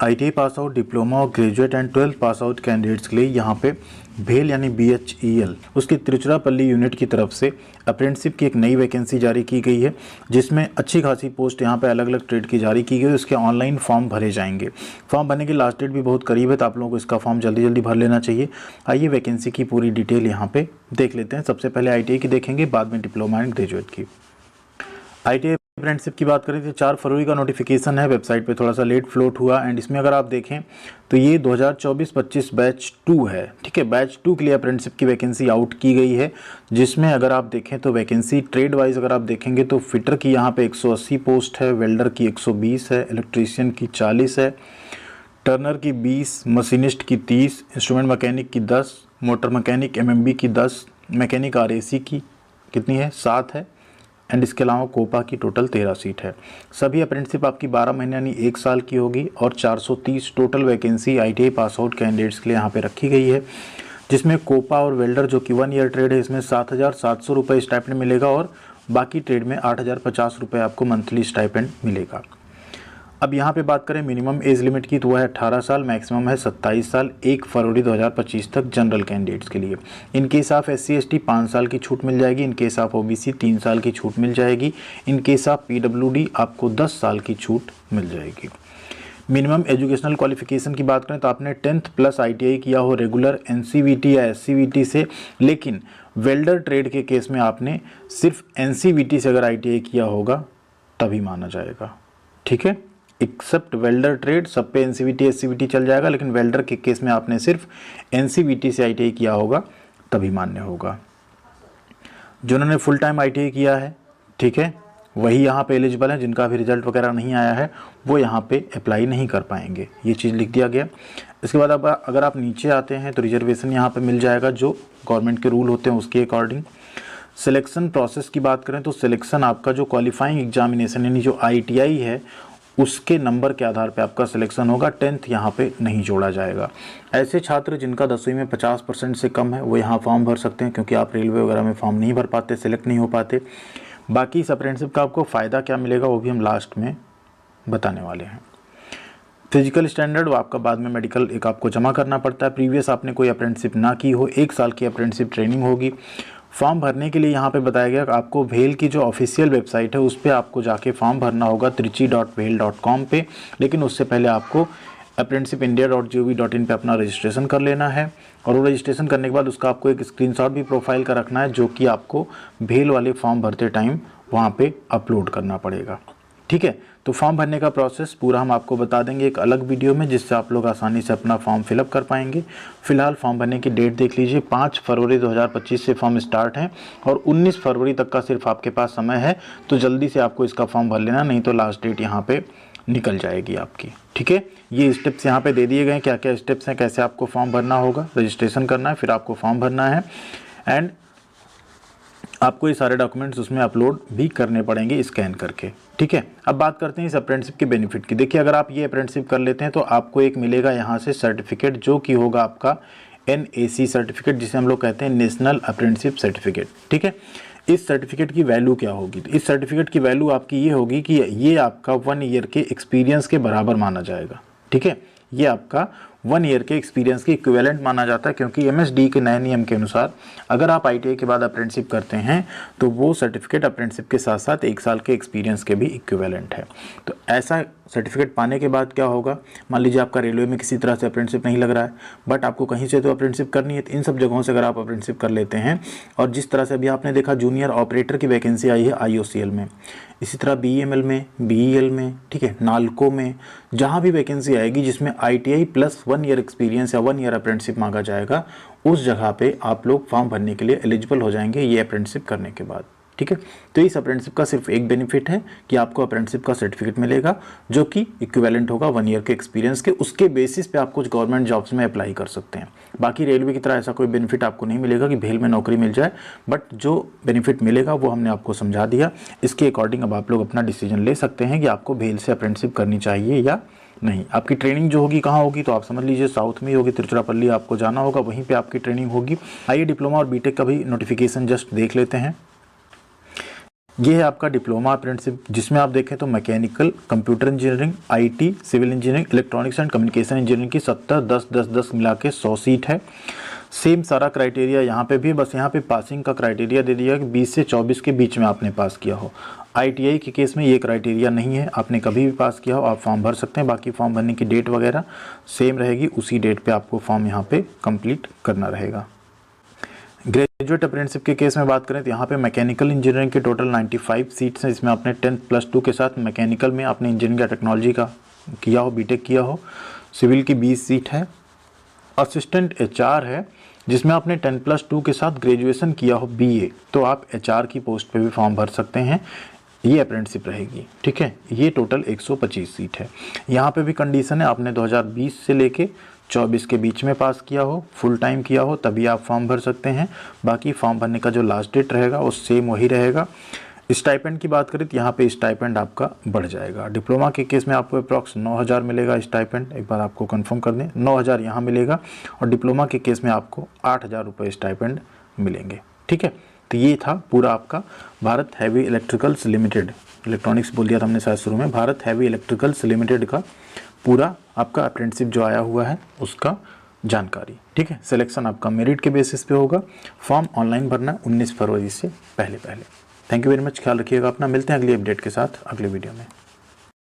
ITI pass out, diploma और graduate and 12th pass out candidates के लिए यहाँ पे भेल यानी BHEL उसकी तिरुचिरापल्ली यूनिट की तरफ से अप्रेंटिसशिप की एक नई वैकेंसी जारी की गई है, जिसमें अच्छी खासी पोस्ट यहाँ पे अलग अलग ट्रेड की जारी की गई है। उसके ऑनलाइन फॉर्म भरे जाएंगे। फॉर्म भरने की लास्ट डेट भी बहुत करीब है, तो आप लोगों को इसका फॉर्म जल्दी जल्दी भर लेना चाहिए। आइए वैकेंसी की पूरी डिटेल यहाँ पे देख लेते हैं। सबसे पहले ITI की देखेंगे, बाद में डिप्लोमा एंड ग्रेजुएट की। ITI अप्रेंटिसशिप की बात करें तो 4 फरवरी का नोटिफिकेशन है, वेबसाइट पे थोड़ा सा लेट फ्लोट हुआ। एंड इसमें अगर आप देखें तो ये 2024-25 बैच 2 है, ठीक है। बैच 2 के लिए अप्रेंटिसशिप की वैकेंसी आउट की गई है, जिसमें अगर आप देखें तो वैकेंसी ट्रेड वाइज अगर आप देखेंगे तो फिटर की यहाँ पे 180 पोस्ट है, वेल्डर की 120 है, इलेक्ट्रीशियन की 40 है, टर्नर की 20, मशीनिस्ट की 30, इंस्ट्रूमेंट मैकेनिक की 10, मोटर मैकेनिक MMB की 10, मैकेनिक RAC की कितनी है 7 है। एंड इसके अलावा कोपा की टोटल 13 सीट है। सभी अप्रेंटिसशिप आपकी 12 महीने यानी 1 साल की होगी। और 430 total vacancy ITI pass out candidates के लिए यहाँ पे रखी गई है, जिसमें कोपा और वेल्डर जो कि 1 ईयर ट्रेड है, इसमें 7,700 रुपये स्टाइपेंड मिलेगा और बाकी ट्रेड में 8,050 रुपये आपको मंथली स्टाइपेंड मिलेगा। अब यहाँ पे बात करें मिनिमम एज लिमिट की, तो वह है 18 साल, मैक्सिमम है 27 साल 1 फरवरी 2025 तक जनरल कैंडिडेट्स के लिए। In case of SC ST 5 साल की छूट मिल जाएगी, इन केस ऑफ OBC 3 साल की छूट मिल जाएगी, इन केस ऑफ PWD आपको 10 साल की छूट मिल जाएगी। मिनिमम एजुकेशनल क्वालिफिकेशन की बात करें तो आपने 10th प्लस ITI किया हो रेगुलर NCVT या SCVT से, लेकिन वेल्डर ट्रेड के केस में आपने सिर्फ NCVT से अगर ITI किया होगा तभी माना जाएगा, ठीक है। एक्सेप्ट वेल्डर ट्रेड सब पे NCVT SCVT चल जाएगा, लेकिन वेल्डर के केस में आपने सिर्फ NCVT से ITI किया होगा तभी मान्य होगा। जिन्होंने फुल टाइम ITI किया है, ठीक है, वही यहाँ पे एलिजिबल है। जिनका भी रिजल्ट वगैरह नहीं आया है वो यहाँ पे अप्लाई नहीं कर पाएंगे, ये चीज़ लिख दिया गया। इसके बाद अब अगर आप नीचे आते हैं तो रिजर्वेशन यहाँ पे मिल जाएगा, जो गवर्नमेंट के रूल होते हैं उसके अकॉर्डिंग। सिलेक्शन प्रोसेस की बात करें तो सिलेक्शन आपका जो क्वालिफाइंग एग्जामिनेशन यानी जो ITI है उसके नंबर के आधार पे आपका सिलेक्शन होगा। 10th यहाँ पे नहीं जोड़ा जाएगा। ऐसे छात्र जिनका 10वीं में 50% से कम है वो यहाँ फॉर्म भर सकते हैं, क्योंकि आप रेलवे वगैरह में फॉर्म नहीं भर पाते, सिलेक्ट नहीं हो पाते। बाकी इस अप्रेंटिसशिप का आपको फ़ायदा क्या मिलेगा वो भी हम लास्ट में बताने वाले हैं। फिजिकल स्टैंडर्ड वो आपका बाद में मेडिकल एक आपको जमा करना पड़ता है। प्रीवियस आपने कोई अप्रेंटिसशिप ना की हो, 1 साल की अप्रेंटिसशिप ट्रेनिंग होगी। फॉर्म भरने के लिए यहाँ पे बताया गया कि आपको भेल की जो ऑफिशियल वेबसाइट है उस पर आपको जाके फॉर्म भरना होगा trichy.bhel.com पे, लेकिन उससे पहले आपको apprenticeshipindia.gov.in पे अपना रजिस्ट्रेशन कर लेना है। और वो रजिस्ट्रेशन करने के बाद उसका आपको एक स्क्रीनशॉट भी प्रोफाइल का रखना है, जो कि आपको भेल वाले फॉर्म भरते टाइम वहाँ पे अपलोड करना पड़ेगा, ठीक है। तो फॉर्म भरने का प्रोसेस पूरा हम आपको बता देंगे एक अलग वीडियो में, जिससे आप लोग आसानी से अपना फॉर्म फिलअप कर पाएंगे। फिलहाल फॉर्म भरने की डेट देख लीजिए, 5 फरवरी 2025 से फॉर्म स्टार्ट है और 19 फरवरी तक का सिर्फ आपके पास समय है। तो जल्दी से आपको इसका फॉर्म भर लेना, नहीं तो लास्ट डेट यहाँ पे निकल जाएगी आपकी, ठीक है। ये स्टेप्स यहाँ पे दे दिए गए, क्या क्या स्टेप्स हैं, कैसे आपको फॉर्म भरना होगा। रजिस्ट्रेशन करना है, फिर आपको फॉर्म भरना है एंड आपको ये सारे डॉक्यूमेंट्स उसमें अपलोड भी करने पड़ेंगे स्कैन करके, ठीक है। अब बात करते हैं इस अप्रेंटिसशिप के बेनिफिट की। देखिए, अगर आप ये अप्रेंटिसशिप कर लेते हैं तो आपको एक मिलेगा यहाँ से सर्टिफिकेट, जो कि होगा आपका NAC सर्टिफिकेट, जिसे हम लोग कहते हैं नेशनल अप्रेंटिसशिप सर्टिफिकेट, ठीक है। इस सर्टिफिकेट की वैल्यू क्या होगी? तो इस सर्टिफिकेट की वैल्यू आपकी ये होगी कि ये आपका 1 ईयर के एक्सपीरियंस के बराबर माना जाएगा, ठीक है। ये आपका 1 ईयर के एक्सपीरियंस के इक्विवेलेंट माना जाता है, क्योंकि MSD के नए नियम के अनुसार अगर आप ITI के बाद अप्रेंटिसशिप करते हैं तो वो सर्टिफिकेट अप्रेंटिसशिप के साथ साथ 1 साल के एक्सपीरियंस के भी इक्विवेलेंट है। तो ऐसा सर्टिफिकेट पाने के बाद क्या होगा, मान लीजिए आपका रेलवे में किसी तरह से अप्रेंटिसशिप नहीं लग रहा है, बट आपको कहीं से तो अप्रेंटिसशिप करनी है। तो इन सब जगहों से अगर आप अप्रेंटिसशिप कर लेते हैं, और जिस तरह से अभी आपने देखा जूनियर ऑपरेटर की वैकेंसी आई है IOCL में, इसी तरह BEML में, BEL में, ठीक है, नालको में, जहाँ भी वैकेंसी आएगी जिसमें ITI प्लस 1 ईयर एक्सपीरियंस या 1 ईयर अप्रेंटिसशिप मांगा जाएगा, उस जगह पे आप लोग फॉर्म भरने के लिए एलिजिबल हो जाएंगे ये अप्रेंटिसशिप करने के बाद, ठीक है। तो इस अप्रेंटिसशिप का सिर्फ एक बेनिफिट है कि आपको अप्रेंटिसशिप का सर्टिफिकेट मिलेगा, जो कि इक्विवेलेंट होगा 1 ईयर के एक्सपीरियंस के। उसके बेसिस पे आप कुछ गवर्नमेंट जॉब्स में अप्लाई कर सकते हैं। बाकी रेलवे की तरह ऐसा कोई बेनिफिट आपको नहीं मिलेगा कि भेल में नौकरी मिल जाए, बट जो बेनिफिट मिलेगा वो हमने आपको समझा दिया। इसके अकॉर्डिंग अब आप लोग अपना डिसीजन ले सकते हैं कि आपको भेल से अप्रेंटिसशिप करनी चाहिए या नहीं। आपकी ट्रेनिंग जो होगी कहाँ होगी, तो आप समझ लीजिए साउथ में ही होगी, तिरुचिरापल्ली आपको जाना होगा, वहीं पे आपकी ट्रेनिंग होगी। आइए डिप्लोमा और बीटेक का भी नोटिफिकेशन जस्ट देख लेते हैं। ये है आपका डिप्लोमा अप्रेंटिसशिप, जिसमें आप देखें तो mechanical, computer engineering, IT, civil engineering, electronics and communication engineering की 70, 10, 10, 10 मिला के 100 सीट है। सेम सारा क्राइटेरिया यहाँ पे भी, बस यहाँ पे पासिंग का क्राइटेरिया दे दिया कि 20 से 24 के बीच में आपने पास किया हो। ITI के केस में ये क्राइटेरिया नहीं है, आपने कभी भी पास किया हो आप फॉर्म भर सकते हैं। बाकी फॉर्म भरने की डेट वगैरह सेम रहेगी, उसी डेट पे आपको फॉर्म यहाँ पे कंप्लीट करना रहेगा। ग्रेजुएट अप्रेंटिसशिप के केस में बात करें तो यहाँ पे मैकेनिकल इंजीनियरिंग के टोटल 95 सीट्स हैं। इसमें आपने 10+2 के साथ मैकेनिकल में आपने इंजीनियरिंग या टेक्नोलॉजी का किया हो, बीटेक किया हो। सिविल की 20 सीट है। असिस्टेंट HR है, जिसमें आपने 10+2 के साथ ग्रेजुएशन किया हो BA, तो आप HR की पोस्ट पे भी फॉर्म भर सकते हैं। ये अप्रेंटिसशिप रहेगी, ठीक है। ये टोटल 125 सीट है। यहाँ पे भी कंडीशन है, आपने 2020 से लेके 24 के बीच में पास किया हो, फुल टाइम किया हो, तभी आप फॉर्म भर सकते हैं। बाकी फॉर्म भरने का जो लास्ट डेट रहेगा वो सेम वही रहेगा। स्टाइपेंड की बात करें तो यहाँ पे स्टाइपेंड आपका बढ़ जाएगा। डिप्लोमा के केस में आपको अप्रॉक्स 9000 मिलेगा स्टाइपेंड, एक बार आपको कंफर्म कर दें, 9000 यहाँ मिलेगा। और डिप्लोमा के केस में आपको 8000 रुपये स्टाइपेंड मिलेंगे, ठीक है। तो ये था पूरा आपका Bharat heavy electricals limited, electronics बोल दिया था हमने शायद शुरू में, भारत हैवी इलेक्ट्रिकल्स लिमिटेड का पूरा आपका अप्रेंटिसशिप जो आया हुआ है उसका जानकारी, ठीक है। सिलेक्शन आपका मेरिट के बेसिस पे होगा। फॉर्म ऑनलाइन भरना 19 फरवरी से पहले। थैंक यू वेरी मच, ख्याल रखिएगा अपना। मिलते हैं अगली अपडेट के साथ अगले वीडियो में।